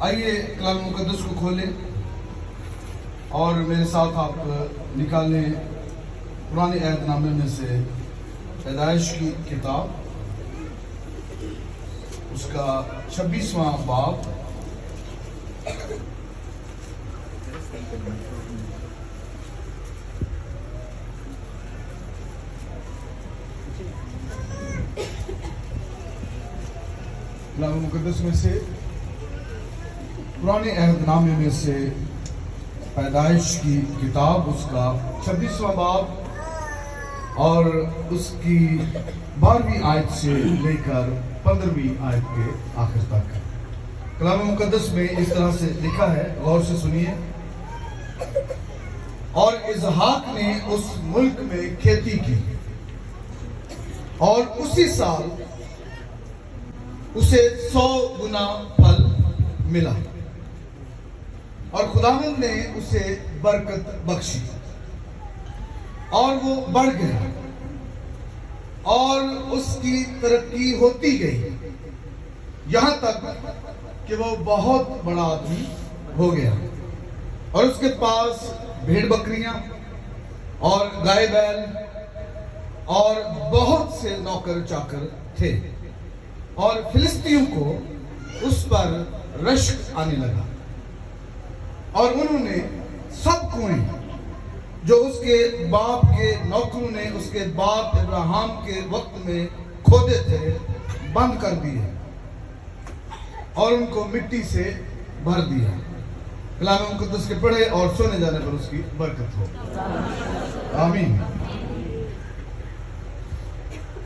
आइए कलाम मुकद्दस को खोलें और मेरे साथ आप निकालें पुराने अहदनामे में से पैदाइश की किताब, उसका 26वां बाब। कलाम मुकद्दस में से पुराने अहदनामे में से पैदाइश की किताब, उसका 26वां बाब और उसकी 12वीं आयत से लेकर 15वीं आयत के आखिर तक। कलाम मुकद्दस में इस तरह से लिखा है, गौर से सुनिए। और इसहाक ने उस मुल्क में खेती की और उसी साल उसे 100 गुना फल मिला और खुदावंद ने उसे बरकत बख्शी और वो बढ़ गया और उसकी तरक्की होती गई, यहां तक कि वो बहुत बड़ा आदमी हो गया और उसके पास भेड़ बकरियां और गाय बैल और बहुत से नौकर चाकर थे और फिलिस्तीनियों को उस पर रश्क आने लगा और उन्होंने सब कुएं जो उसके बाप के नौकरों ने उसके बाप इब्राहिम के वक्त में खोदे थे बंद कर दिए और उनको मिट्टी से भर दिया। कलाम मुकद्दस के पढ़े और सोने जाने पर उसकी बरकत हो, आमीन।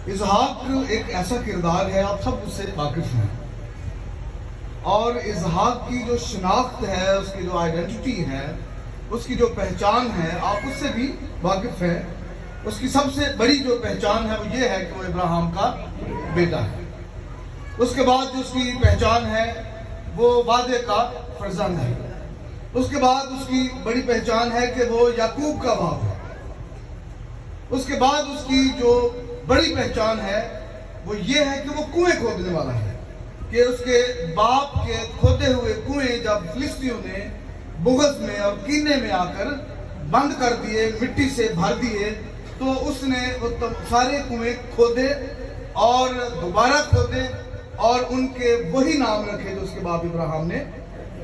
इसहाक एक ऐसा किरदार है, आप सब उससे वाकिफ हैं, और इसहाक की जो शिनाख्त है, उसकी जो आइडेंटिटी है, उसकी जो पहचान है, आप उससे भी वाकिफ हैं। उसकी सबसे बड़ी जो पहचान है वो ये है कि वो इब्राहिम का बेटा है। उसके बाद जो उसकी पहचान है वो वादे का फर्जंद है। उसके बाद उसकी बड़ी पहचान है कि वो याकूब का बाप है। उसके बाद उसकी जो बड़ी पहचान है वो ये है कि वो कुएं खोदने वाला है, कि उसके बाप के खोदे हुए कुएं जब फिलिस्तीनियों ने बुग़्ज़ में और कीने में आकर बंद कर दिए, मिट्टी से भर दिए, तो उसने वो सारे कुएं खोदे और दोबारा खोदे और उनके वही नाम रखे जो उसके बाप इब्राहिम ने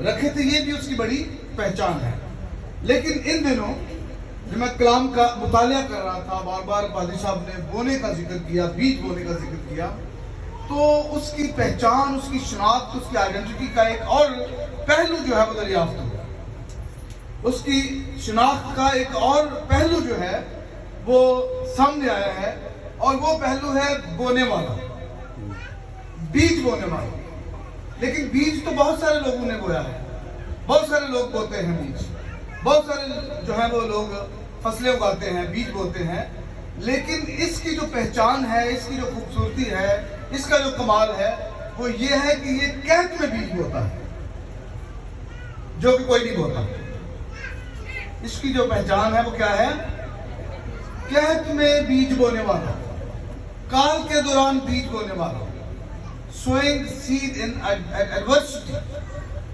रखे थे। ये भी उसकी बड़ी पहचान है। लेकिन इन दिनों जब मैं कलाम का मुतालिया कर रहा था, बार बार पादी साहब ने बोने का जिक्र किया, बीज बोने का जिक्र किया, तो उसकी पहचान, उसकी शनाख्त, उसकी आइडेंटिटी का एक और पहलू जो है वो दरियाफ्त हुआ। उसकी शनाख्त का एक और पहलू जो है वो सामने आया है और वो पहलू है बोने वाला, बीज बोने वाला। लेकिन बीज तो बहुत सारे लोगों ने बोया है, बहुत सारे लोग बोते हैं बीज, बहुत सारे जो है वो लोग फसलें उगाते हैं, बीज बोते हैं। लेकिन इसकी जो पहचान है, इसकी जो खूबसूरती है, इसका जो कमाल है वो ये है कि ये कहत में बीज बोता है जो कि कोई नहीं बोता। इसकी जो पहचान है वो क्या है? कहत में बीज बोने वाला, काल के दौरान बीज बोने वाला, सोइंग सीड इन एडवर्सिटी,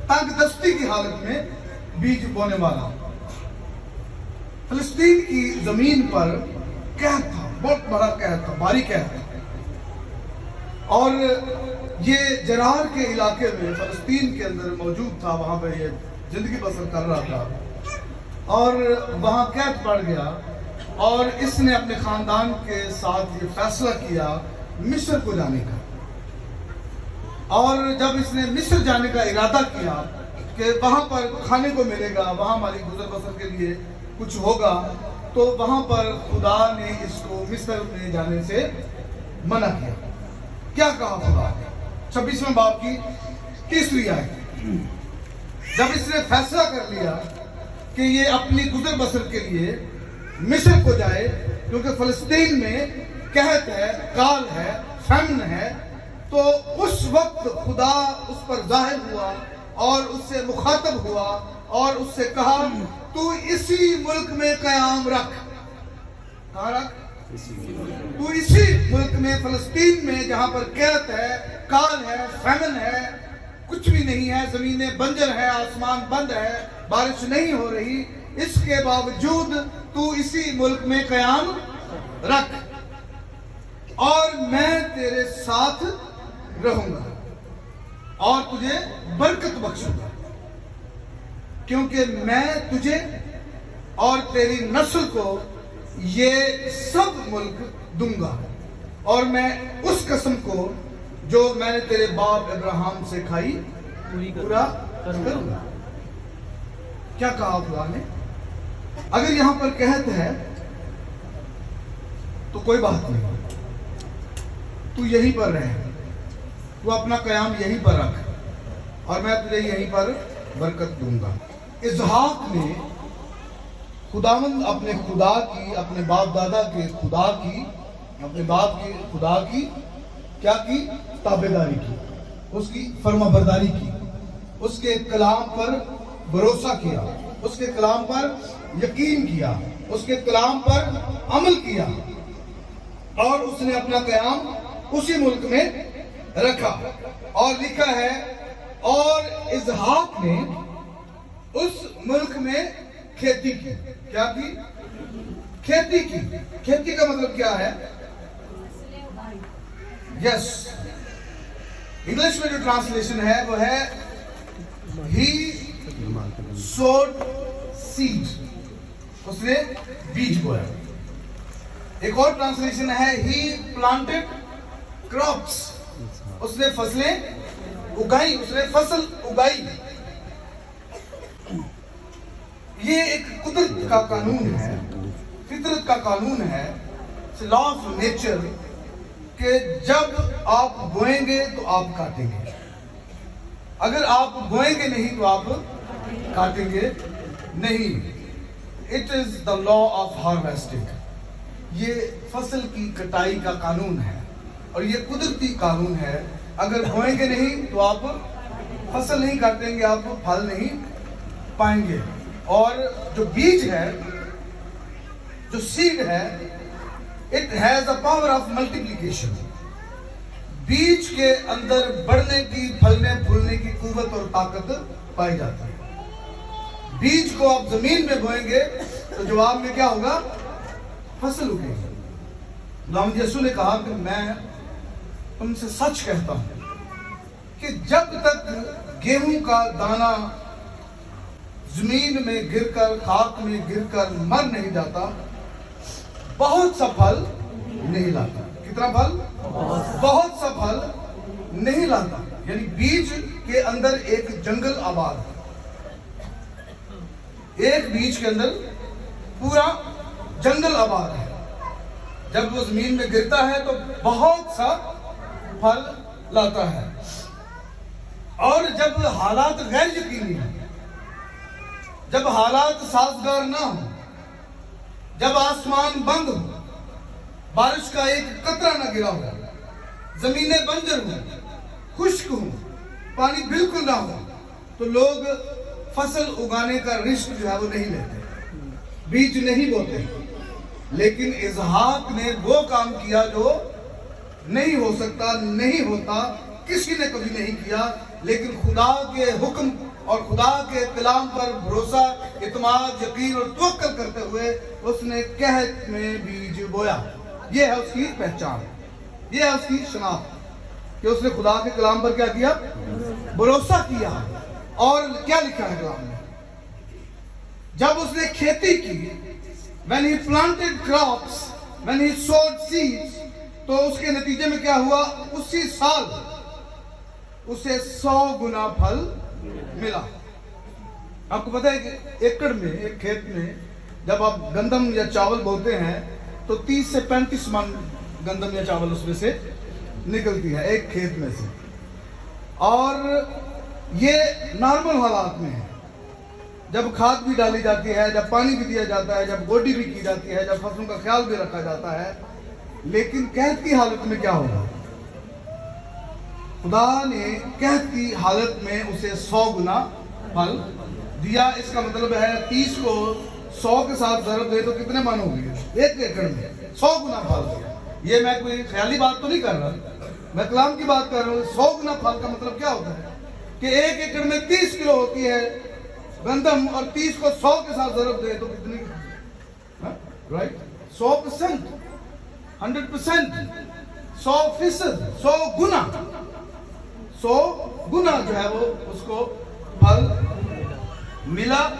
तंगदस्ती की हालत में बीज बोने वाला। फिलिस्तीन की जमीन पर कहत था, बहुत बड़ा कहत था, भारी कहत था, और ये जरार के इलाके में फिलिस्तीन के अंदर मौजूद था। वहां पर ये जिंदगी बसर कर रहा था और वहां कहत पड़ गया और इसने अपने खानदान के साथ ये फैसला किया मिस्र को जाने का। और जब इसने मिस्र जाने का इरादा किया कि वहां पर खाने को मिलेगा, वहां हमारी गुजर बसर के लिए कुछ होगा, तो वहां पर खुदा ने इसको मिस्र में जाने से मना किया। क्या कहा खुदा? 26वें बाब की 30वीं आयत। जब इसने फैसला कर लिया कि ये अपनी गुजर बसर के लिए मिस्र को जाए, क्योंकि फिलिस्तीन में कहत है, काल है, फैमिन है, तो उस वक्त खुदा उस पर जाहिर हुआ और उससे मुखातब हुआ और उससे कहा, तू इसी मुल्क में कयाम रख। कहाँ रख? तू इसी मुल्क में, फिलिस्तीन में, जहां पर कहत है, काल है, फैमिन है, कुछ कुछ भी नहीं है, जमीनें बंजर है, आसमान बंद है, बारिश नहीं हो रही, इसके बावजूद तू इसी मुल्क में कयाम रख और मैं तेरे साथ रहूंगा और तुझे बरकत बख्शूंगा, क्योंकि मैं तुझे और तेरी नस्ल को ये सब मुल्क दूंगा और मैं उस कसम को जो मैंने तेरे बाप इब्राहिम से खाई पूरा करूंगा। क्या कहा खुदा ने? अगर यहां पर कहते हैं तो कोई बात नहीं, तू यहीं पर रहे, तू अपना कयाम यहीं पर रख और मैं तुझे यहीं पर बरकत दूंगा। इसहाक ने खुदावंद अपने खुदा की, अपने बाप दादा के खुदा की, अपने बाप के खुदा की क्या की? ताबेदारी की, उसकी फर्माबरदारी की, उसके कलाम पर भरोसा किया, उसके कलाम पर यकीन किया, उसके कलाम पर अमल किया और उसने अपना कयाम उसी मुल्क में रखा। और लिखा है और इसहाक ने उस मुल्क में खेती की। क्या की? खेती की। खेती का मतलब क्या है? यस, इंग्लिश में जो ट्रांसलेशन है वो है ही सोड सीड, उसने बीज बोया। एक और ट्रांसलेशन है ही प्लांटेड क्रॉप्स, उसने फसलें उगाई, उसने फसल उगाई। ये एक कुदरत का कानून है, फितरत का कानून है, लॉ ऑफ नेचर, कि जब आप बोएंगे तो आप काटेंगे, अगर आप बोएंगे नहीं तो आप काटेंगे नहीं। It is the law of harvesting, ये फसल की कटाई का कानून है और ये कुदरती कानून है। अगर बोएंगे नहीं तो आप फसल नहीं काटेंगे, आप फल नहीं पाएंगे। और जो बीज है, जो सीड है, it has the power of multiplication. बीज के अंदर बढ़ने की, फलने फूलने की कुव्वत और ताकत पाई जाती है। बीज को आप जमीन में बोएंगे तो जवाब में क्या होगा? फसल उगेगी। गुलाम यीशु ने कहा कि मैं तुमसे सच कहता हूं कि जब तक गेहूं का दाना जमीन में गिरकर, खाक में गिरकर मर नहीं जाता, बहुत सा फल नहीं लाता। कितना फल? बहुत सा फल नहीं लाता। यानी बीज के अंदर एक जंगल आबाद है, एक बीज के अंदर पूरा जंगल आबाद है। जब वो जमीन में गिरता है तो बहुत सा फल लाता है। और जब हालात गैर यकीनी है, जब हालात साजगार ना हो, जब आसमान बंद हो, बारिश का एक कतरा ना गिरा हो, जमीनें बंजर हो, खुश्क हो, पानी बिल्कुल ना हो, तो लोग फसल उगाने का रिस्क जो है वो नहीं लेते, बीज नहीं बोते। लेकिन इसहाक ने वो काम किया जो नहीं हो सकता, नहीं होता, किसी ने कभी नहीं किया। लेकिन खुदा के हुक्म और खुदा के कलाम पर भरोसा, इत्मीनान, यकीन और तवक्कुल करते हुए उसने कहत में बीज बोया। ये है उसकी पहचान, ये है उसकी शनाख्त कि उसने खुदा के कलाम पर क्या किया? भरोसा किया। और क्या लिखा है कलाम में? जब उसने खेती की, when he planted crops, when he sowed seeds, तो उसके नतीजे में क्या हुआ? उसी साल उसे 100 गुना फल मिला। आपको पता है कि एकड़ में, एक खेत में जब आप गंदम या चावल बोते हैं तो 30 से 35 मन गंदम या चावल उसमें से निकलती है, एक खेत में से। और ये नॉर्मल हालात में है, जब खाद भी डाली जाती है, जब पानी भी दिया जाता है, जब गोडी भी की जाती है, जब फसलों का ख्याल भी रखा जाता है। लेकिन कहत की हालत में क्या होगा? खुदा ने कहत की हालत में उसे 100 गुना फल दिया। इसका मतलब है 30 को 100 के साथ ज़रब दे तो कितने मन हो गए? एक एकड़ में 100 गुना फल दिया। ये मैं कोई ख्याली बात तो नहीं कर रहा, मैं कलाम की बात कर रहा हूँ। 100 गुना फल का मतलब क्या होता है? कि 1 एकड़ में 30 किलो होती है गंदम और 30 को 100 के साथ जरूरत दे तो कितनी, राइट? 100%, 100%, 100%, 100 गुना, 100 गुना जो है वो उसको फल मिला।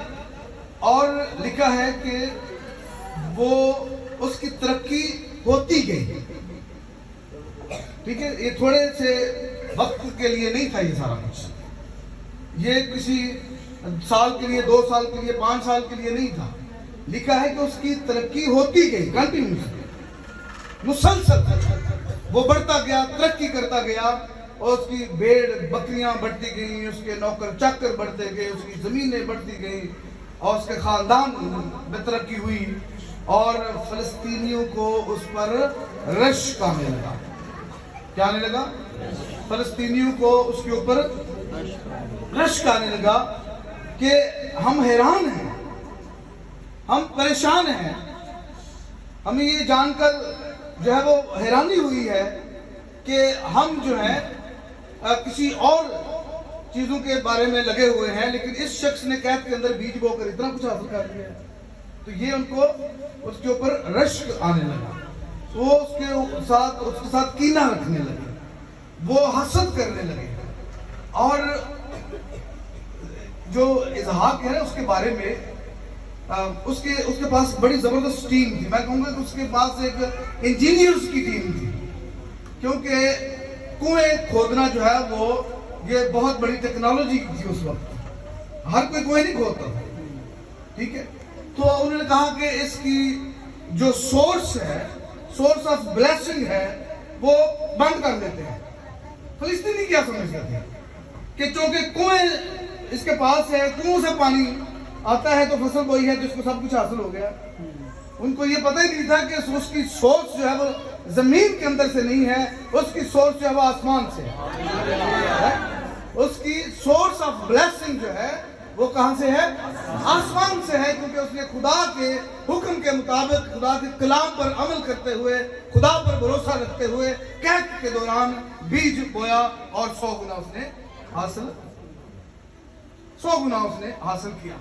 और लिखा है कि वो उसकी तरक्की होती गई। ठीक है, ये थोड़े से वक्त के लिए नहीं था ये सारा कुछ, ये किसी साल के लिए, 2 साल के लिए, 5 साल के लिए नहीं था। लिखा है कि उसकी तरक्की होती गई, कंटिन्यूसली, मुसलसल वो बढ़ता गया, तरक्की करता गया, और उसकी भेड़ बकरियां बढ़ती गई, उसके नौकर चाकर बढ़ते गए, उसकी जमीनें बढ़ती गई, और उसके खानदान में तरक्की हुई, और फलस्तीनियों को उस पर रश्क आने लगा। क्या आने लगा? फलस्तीनियों को उसके ऊपर रश्क आने लगा कि हम हैरान हैं, हम परेशान हैं। हमें ये जानकर जो है वो हैरानी हुई है कि हम जो है किसी और चीजों के बारे में लगे हुए हैं, लेकिन इस शख्स ने कैद के अंदर बीज बोकर इतना कुछ हासिल कर लिया। तो ये उनको उसके ऊपर रश्क आने लगा, वो उसके साथ कीना रखने लगे, वो हसद करने लगे। और जो इजहाक है उसके बारे में उसके पास बड़ी जबरदस्त टीम थी। मैं कहूंगा कि उसके पास एक इंजीनियर्स की टीम थी, क्योंकि कुएं खोदना जो है वो ये बहुत बड़ी टेक्नोलॉजी थी उस वक्त, हर कोई कुएं नहीं खोदता। ठीक है, तो उन्होंने कहा कि इसकी जो सोर्स है, सोर्स ऑफ ब्लेसिंग है, वो बंद कर देते हैं। फलस्तीनी क्या समझते थे कि चूंकि कुएं इसके पास है, कुओं से पानी आता है तो फसल बोई है तो इसको सब कुछ हासिल हो गया। उनको ये पता ही नहीं था कि उसकी सोर्स जो है वो जमीन के अंदर से नहीं है, उसकी सोर्स जो है वो आसमान से है। उसकी सोर्स ऑफ ब्लेसिंग जो है वो कहां से है? आसमान से है, क्योंकि उसने खुदा के हुक्म के मुताबिक, खुदा के कलाम पर अमल करते हुए, खुदा पर भरोसा रखते हुए कैद के दौरान बीज बोया और 100 गुना उसने हासिल किया।